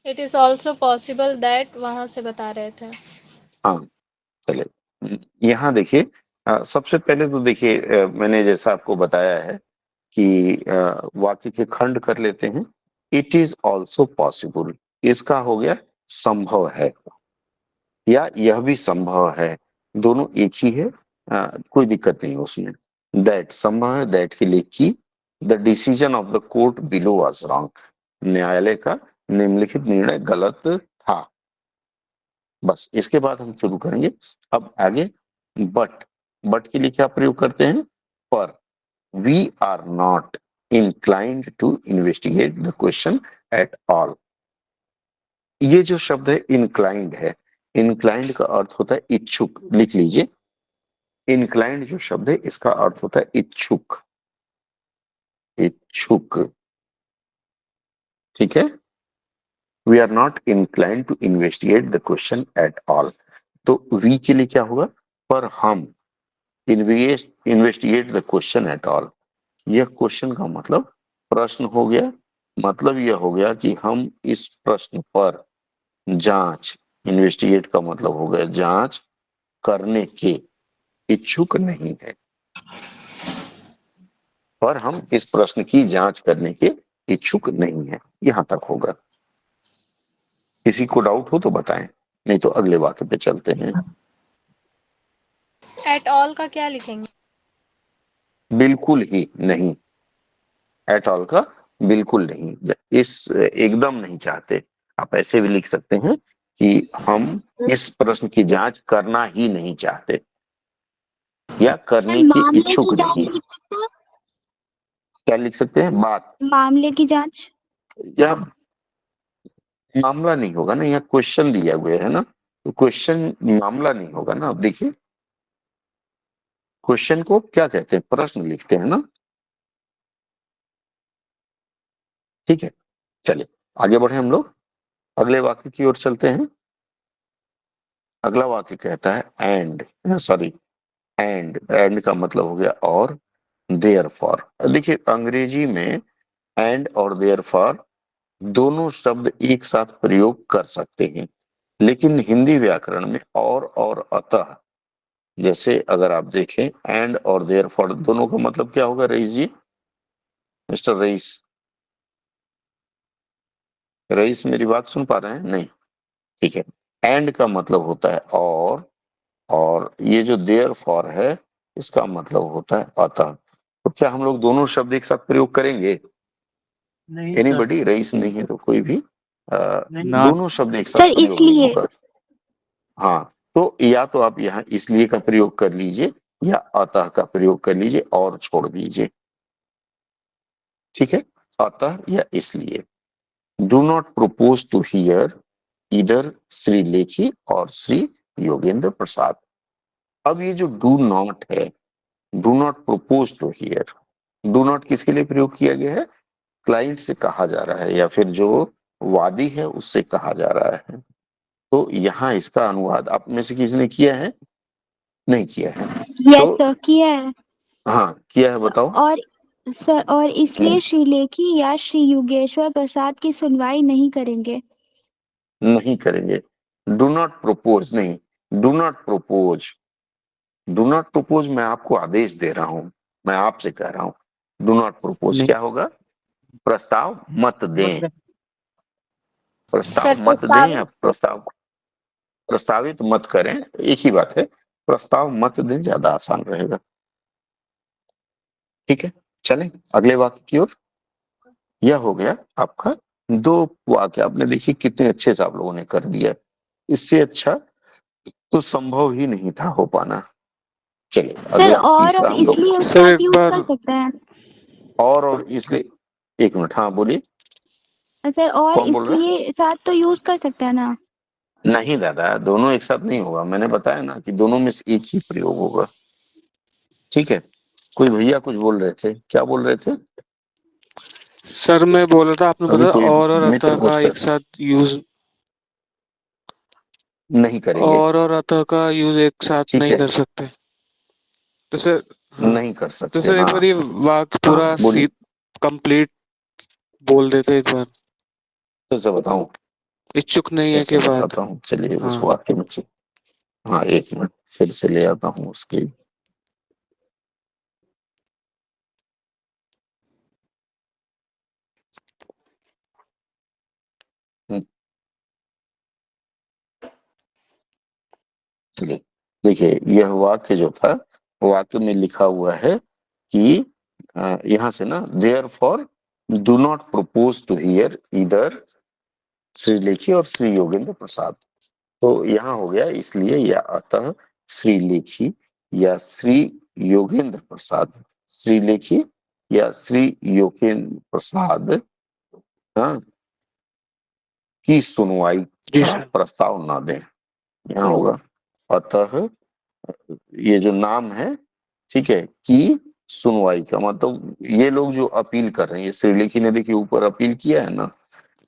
It is also possible that वहां से बता रहे थे। हाँ, चलिए यहाँ देखिए, सबसे पहले तो देखिए, मैंने जैसा आपको बताया है कि वाक्य के खंड कर लेते हैं। इट इज ऑल्सो पॉसिबल, इसका हो गया संभव है, या यह भी संभव है, दोनों एक ही है, कोई दिक्कत नहीं है उसमें। दैट संभव है, दैट के लिए की, the decision of the court below was wrong, न्यायालय का निम्नलिखित निर्णय गलत था। बस इसके बाद हम शुरू करेंगे। अब आगे बट, बट के लिए क्या प्रयोग करते हैं? पर we are not inclined to investigate the question at all। ये जो शब्द है inclined है, inclined का अर्थ होता है इच्छुक, लिख लीजिए। inclined जो शब्द है इसका अर्थ होता है इच्छुक, इच्छुक, ठीक है। We are not inclined to investigate the question at all, तो वी के लिए क्या होगा? पर हम investigate the question at all, यह क्वेश्चन का मतलब प्रश्न हो गया, मतलब यह हो गया कि हम इस प्रश्न पर जांच, इन्वेस्टिगेट का मतलब हो गया जांच करने के इच्छुक नहीं है, पर हम इस प्रश्न की जांच करने के इच्छुक नहीं है, यहां तक होगा। किसी को डाउट हो तो बताएं, नहीं तो अगले वाक्य पे चलते हैं। एट ऑल का क्या लिखेंगे? बिल्कुल ही नहीं, एट ऑल का बिल्कुल नहीं, इस एकदम नहीं चाहते। आप ऐसे भी लिख सकते हैं कि हम इस प्रश्न की जांच करना ही नहीं चाहते, या सर करने के मामले इच्छुक की जांच नहीं। लिख सकते हैं? क्या लिख सकते हैं? बात, मामले की जांच। या मामला नहीं होगा ना, यहाँ क्वेश्चन दिया हुआ है ना, तो क्वेश्चन मामला नहीं होगा ना। अब देखिए, क्वेश्चन को क्या कहते हैं? प्रश्न लिखते हैं ना, ठीक है। चलिए आगे बढ़े हम लोग, अगले वाक्य की ओर चलते हैं। अगला वाक्य कहता है एंड, सॉरी, एंड का मतलब हो गया और, देयर फॉर। देखिए अंग्रेजी में एंड और देयर फॉर दोनों शब्द एक साथ प्रयोग कर सकते हैं, लेकिन हिंदी व्याकरण में और अतः, जैसे अगर आप देखें एंड और देयर फॉर दोनों का मतलब क्या होगा रईस जी? मिस्टर रईस, रईस मेरी बात सुन पा रहे हैं? नहीं, ठीक है। एंड का मतलब होता है और ये जो देयर फॉर है इसका मतलब होता है अतः। तो क्या हम लोग दोनों शब्द एक साथ प्रयोग करेंगे? नहीं सर, एनीबडी? रईस नहीं है तो कोई भी, नहीं ना दोनों शब्द एक सर साथ प्रयोग नहीं इसलिए। होगा। हाँ, तो या तो आप यहाँ इसलिए का प्रयोग कर लीजिए, या अतः का प्रयोग कर लीजिए और छोड़ दीजिए, ठीक है। अतः या इसलिए। Do not propose to here इधर श्री लेखी और श्री योगेंद्र प्रसाद। अब ये जो डू नॉट है, do not propose to hear, do not किसके लिए प्रयोग किया गया है? क्लाइंट से कहा जा रहा है, या फिर जो वादी है उससे कहा जा रहा है। तो यहाँ इसका अनुवाद आप में से किसी ने किया है? नहीं किया है? यस तो सर किया है। हाँ किया है, बताओ। और सर और इसलिए श्रीलेखी या श्री योगेश्वर प्रसाद की सुनवाई नहीं करेंगे। नहीं करेंगे। डू नॉट प्रोपोज नहीं, do not propose, do not propose मैं आपको आदेश दे रहा हूं, मैं आपसे कह रहा हूं। डू नॉट प्रोपोज नहीं, क्या होगा? प्रस्ताव मत दें, मतलब प्रस्ताव सर मत दें, या प्रस्तावित। प्रस्तावित मत करें, एक ही बात है। प्रस्ताव मत दें ज्यादा आसान रहेगा, ठीक है। चलें अगले वाक्य की ओर। यह हो गया आपका दो वाक्य, आपने देखिए कितने अच्छे से आप लोगों ने कर दिया, इससे अच्छा तो संभव ही नहीं था हो पाना। चलिए सर अगला तीसरा और हम लोग, इसलिए एक सर साथ एक यूज बार कर सकते हैं। और इसलिए, एक मिनट, हाँ बोलिए। सर और कौन बोल रहा है? इसलिए साथ तो यूज कर सकते हैं ना। नहीं दादा, दोनों एक साथ नहीं होगा, मैंने बताया ना कि दोनों में से एक ही प्रयोग होगा, ठीक है। कोई भैया कुछ बोल रहे थे, क्या बोल रहे थे? सर मैं बोल रहा था, आपने अभी बताया कोई और मित्र अतः कुछ का कर एक साथ यूज, नहीं करेंगे, और अतः का यूज एक साथ ठीक नहीं है, कर सकते। तो सर, हाँ, नहीं कर तो सकते, सर एक हाँ। बार ये वाक्य हाँ पूरा बोलिए, कंप्लीट बोल देते एक बार। फिर से बताऊं? इच्छुक नहीं है कैसे के बाद। बताता हूँ, चलिए उस हाँ वाक्य में से। हाँ, एक मिनट फिर से ले आता हूँ उसके। हम्म, चलिए देखिए, यह वाक्य जो था, वाक्य में लिखा हुआ है कि यहाँ से ना, therefore do not propose to here इधर श्रीलेखी और श्री योगेंद्र प्रसाद। तो यहाँ हो गया इसलिए, या अतः श्रीलेखी या श्री योगेंद्र प्रसाद, श्रीलेखी या श्री योगेंद्र प्रसाद, हाँ, की सुनवाई जी का सर। प्रस्ताव न दें। यहाँ होगा अतः, ये जो नाम है, ठीक है, कि सुनवाई का मतलब ये लोग जो अपील कर रहे हैं, ये श्रीलेखी ने देखिए ऊपर अपील किया है ना,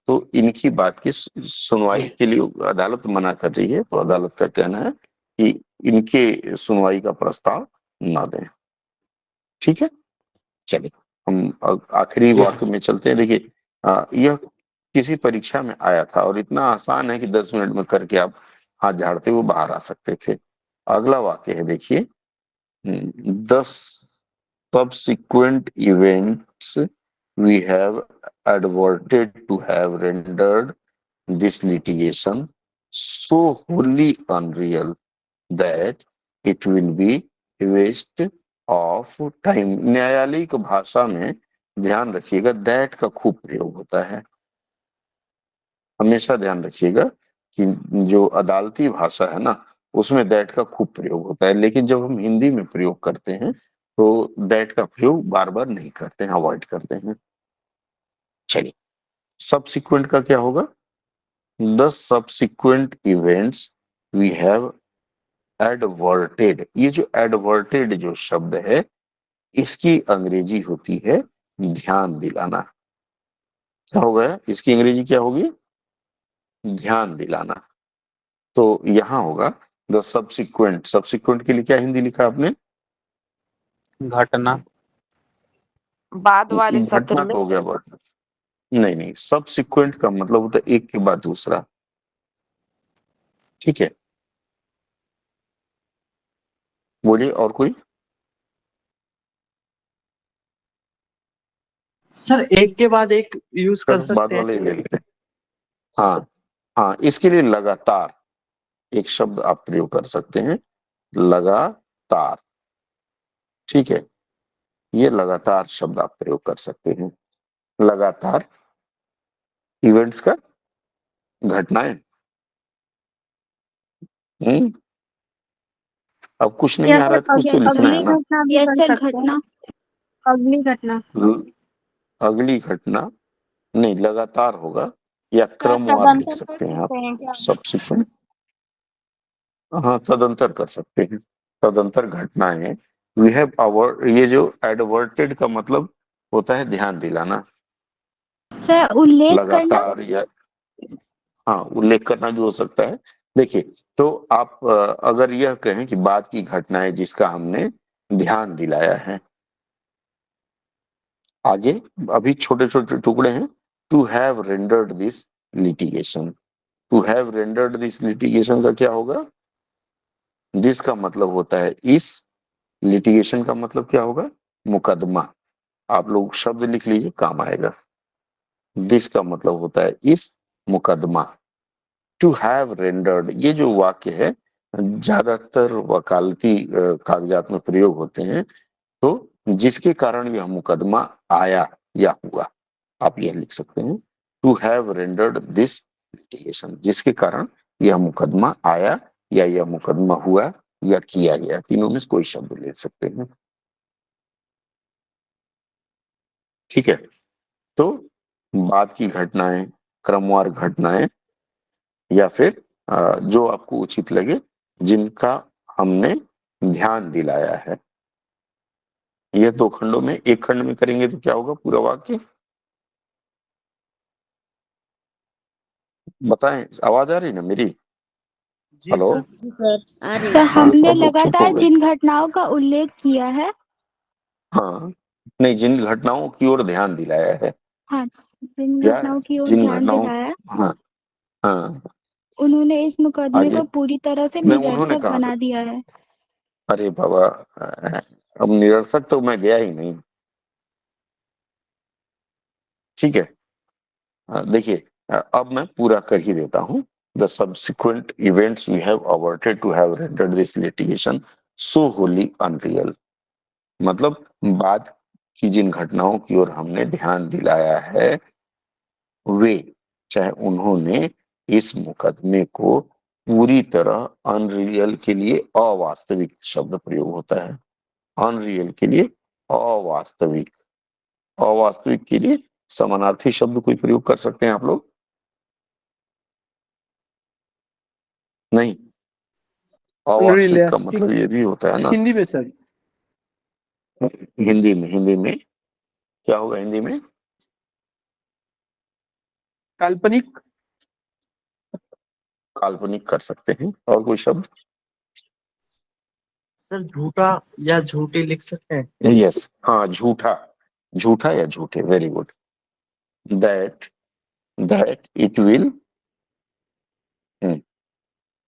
तो इनकी बात की सुनवाई जी के लिए अदालत मना कर रही है, तो अदालत का कहना है कि इनके सुनवाई का प्रस्ताव न दें। ठीक है, चलिए हम आखिरी जी वाक्य सर। में चलते हैं। देखिए यह किसी परीक्षा में आया था और इतना आसान है कि 10 मिनट में करके आप हाथ झाड़ते हुए बाहर आ सकते थे। अगला वाक्य है, देखिए, the subsequent events we have adverted to have rendered this litigation so wholly unreal that it will be a waste of time। न्यायालयिक भाषा में ध्यान रखिएगा, दैट का खूब प्रयोग होता है। हमेशा ध्यान रखिएगा कि जो अदालती भाषा है ना, उसमें दैट का खूब प्रयोग होता है, लेकिन जब हम हिंदी में प्रयोग करते हैं तो दैट का प्रयोग बार बार नहीं करते हैं, अवॉइड करते हैं। चलिए, सबसिक्वेंट का क्या होगा? The subsequent events we have adverted. ये जो एडवर्टेड जो शब्द है, इसकी अंग्रेजी होती है ध्यान दिलाना। क्या होगा इसकी अंग्रेजी, क्या होगी? ध्यान दिलाना। तो यहां होगा द सबसिक्वेंट। सबसिक्वेंट के लिए क्या हिंदी लिखा आपने? घटना। बाद वाले घटना सत्र में। तो हो गया बट, नहीं नहीं, सबसिक्वेंट का मतलब होता है एक के बाद दूसरा। ठीक है, बोलिए और कोई। सर एक के बाद एक यूज कर चलो बाद सकते हैं। वाले ले लेते हैं। हाँ हाँ, इसके लिए लगातार एक शब्द आप प्रयोग कर सकते हैं, लगातार। ठीक है, ये लगातार शब्द आप प्रयोग कर सकते हैं। लगातार इवेंट्स का, घटनाएं। हम्म, अब कुछ नहीं या आ रहा सर है तो कुछ तो लिखना अगली है ना। घटना भी यस कर सर, सकते हैं। घटना। अगली घटना। अगली घटना नहीं, लगातार होगा, या सर क्रमवार लिख तदंतर कर सकते हैं आप, सकते हैं क्या? सबसिक्वेंट। हाँ, तदंतर कर सकते हैं, तदंतर घटनाएं। वी हैव अवर, ये जो एडवर्टेड का मतलब होता है ध्यान दिलाना, सर उल्लेख करना। लगातार, या हाँ, उल्लेख करना भी हो सकता है। देखिए, तो आप अगर यह कहें कि बाद की घटनाएं जिसका हमने ध्यान दिलाया है, आगे अभी छोटे छोटे टुकड़े हैं। To have rendered this litigation. To have rendered this litigation का क्या होगा? दिस का मतलब होता है इस, लिटिगेशन का मतलब क्या होगा? मुकदमा। आप लोग शब्द लिख लीजिए, काम आएगा। दिस का मतलब होता है इस, मुकदमा। टू हैव रेंडर्ड, ये जो वाक्य है ज्यादातर वकालती कागजात में प्रयोग होते हैं। तो जिसके कारण यह मुकदमा आया या हुआ, आप यह लिख सकते हैं, to have rendered this litigation, जिसके कारण यह मुकदमा आया या यह मुकदमा हुआ या किया गया, तीनों में से कोई शब्द ले सकते हैं। ठीक है, तो बाद की घटनाएं, क्रमवार घटनाएं, या फिर जो आपको उचित लगे, जिनका हमने ध्यान दिलाया है। ये दो खंडों में, एक खंड में करेंगे तो क्या होगा पूरा वाक्य? बताएं, आवाज आ रही ना मेरी? जी हेलो। सर। सर हाँ, हमने सब लोग चुप हो लगातार गए। जिन घटनाओं का उल्लेख किया है। हाँ, नहीं, जिन घटनाओं की ओर ध्यान दिलाया है, हाँ, जिन या घटनाओं की ओर जिन ध्यान घटनाओं, दिलाया। हाँ, हाँ, उन्होंने इस मुकदमे आगे को पूरी तरह से मैं उन्होंने निरर्थक कहा बना से, दिया है। अरे बाबा, अब निरर्थक तो मैं गया ही नहीं। ठीक है, देखिए, अब मैं पूरा कर ही देता हूँ। The subsequent events we have adverted to have rendered this litigation so wholly unreal. मतलब बाद की जिन घटनाओं की ओर हमने ध्यान दिलाया है, वे, चाहे उन्होंने इस मुकदमे को पूरी तरह, अनरियल के लिए अवास्तविक शब्द प्रयोग होता है, अनरियल के लिए अवास्तविक, अवास्तविक के लिए समानार्थी शब्द कोई प्रयोग कर सकते हैं आप लोग? नहीं, अवास्तविक का Unrealistic, मतलब ये भी होता है ना। हिंदी में सर। हिंदी में क्या होगा? हिंदी में काल्पनिक। काल्पनिक कर सकते हैं। और कोई शब्द? सर झूठा या झूठी लिख सकते हैं। यस, हाँ, झूठा, झूठा या झूठे, very good. That that it will,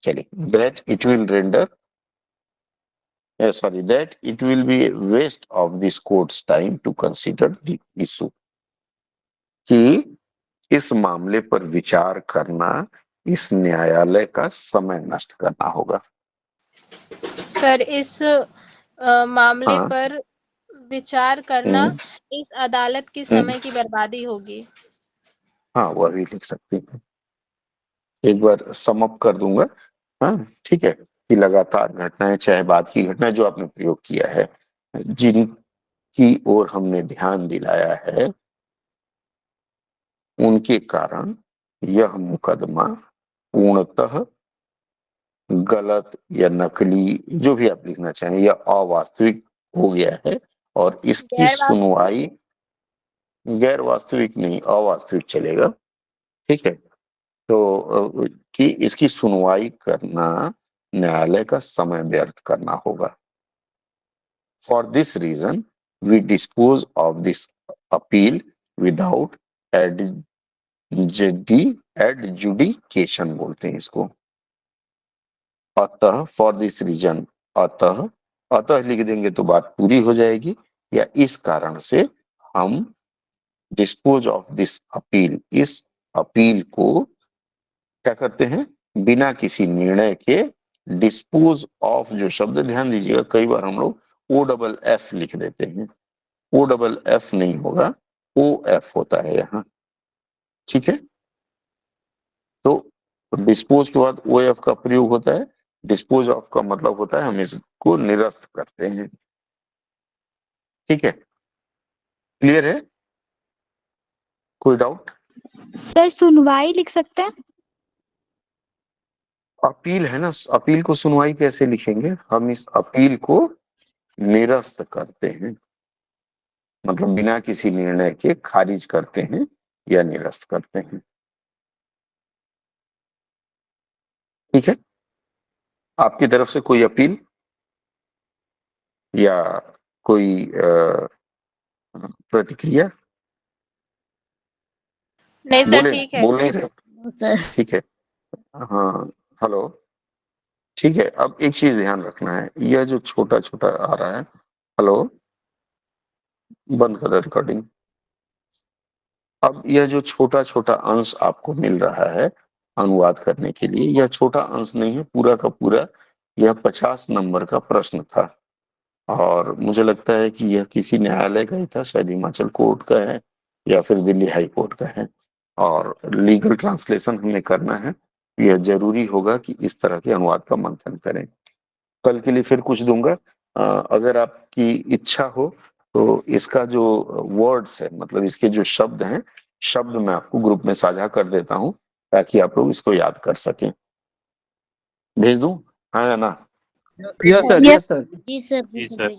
चलिए, that it will render, sorry, that it will be a waste of this court's time to consider the issue, कि इस मामले पर विचार करना इस न्यायालय का समय नष्ट करना होगा। सर इस मामले हाँ, पर विचार करना इस अदालत की हम्म, समय की बर्बादी होगी। हाँ, वह भी लिख सकती हैं। एक बार सम अप कर दूंगा। हाँ, ठीक है, कि लगातार घटनाएं, चाहे बाद की घटनाएं जो आपने प्रयोग किया है, जिनकी ओर हमने ध्यान दिलाया है, उनके कारण यह मुकदमा पूर्णतः गलत या नकली, जो भी आप लिखना चाहें, या अवास्तविक हो गया है, और इसकी गैर वास्तविक, सुनवाई, गैर वास्तविक नहीं, अवास्तविक चलेगा। ठीक है, तो कि इसकी सुनवाई करना न्यायालय का समय व्यर्थ करना होगा। For this reason we dispose of this appeal without adjudication बोलते हैं इसको। अतः, फॉर दिस रीजन, अतः, अतः लिख देंगे तो बात पूरी हो जाएगी, या इस कारण से हम डिस्पोज ऑफ दिस अपील, इस अपील को क्या करते हैं? बिना किसी निर्णय के, डिस्पोज ऑफ जो शब्द, ध्यान दीजिएगा, कई बार हम लोग ओ डबल एफ लिख देते हैं। ओ डबल एफ नहीं होगा, ओ एफ होता है यहाँ। ठीक है, तो डिस्पोज के बाद ओ एफ का प्रयोग होता है। डिस्पोज ऑफ का मतलब होता है हम इसको निरस्त करते हैं। ठीक है, क्लियर है? कोई डाउट? सर सुनवाई लिख सकते हैं। अपील है ना, अपील को सुनवाई कैसे लिखेंगे? हम इस अपील को निरस्त करते हैं, मतलब बिना किसी निर्णय के खारिज करते हैं या निरस्त करते हैं। ठीक है, आपकी तरफ से कोई अपील या कोई प्रतिक्रिया? नहीं सर बोले, ठीक है। बोल नहीं रहे? ठीक है, हाँ, हेलो, ठीक है। अब एक चीज ध्यान रखना है, यह जो छोटा छोटा आ रहा है, हेलो, बंद कर दे रिकॉर्डिंग। अब यह जो छोटा छोटा अंश आपको मिल रहा है अनुवाद करने के लिए, यह छोटा अंश नहीं है, पूरा का पूरा यह 50 नंबर का प्रश्न था। और मुझे लगता है कि यह किसी न्यायालय का ही था, शायद हिमाचल कोर्ट का है या फिर दिल्ली हाई कोर्ट का है। और लीगल ट्रांसलेशन हमें करना है, यह जरूरी होगा कि इस तरह के अनुवाद का मंथन करें। कल के लिए फिर कुछ दूंगा, अगर आपकी इच्छा हो तो इसका जो वर्ड्स है, मतलब इसके जो शब्द हैं, शब्द मैं आपको ग्रुप में साझा कर देता हूं, ताकि आप लोग इसको याद कर सकें। भेज दूं, हाँ या ना? Yes sir, Yes. Yes sir. जी सर।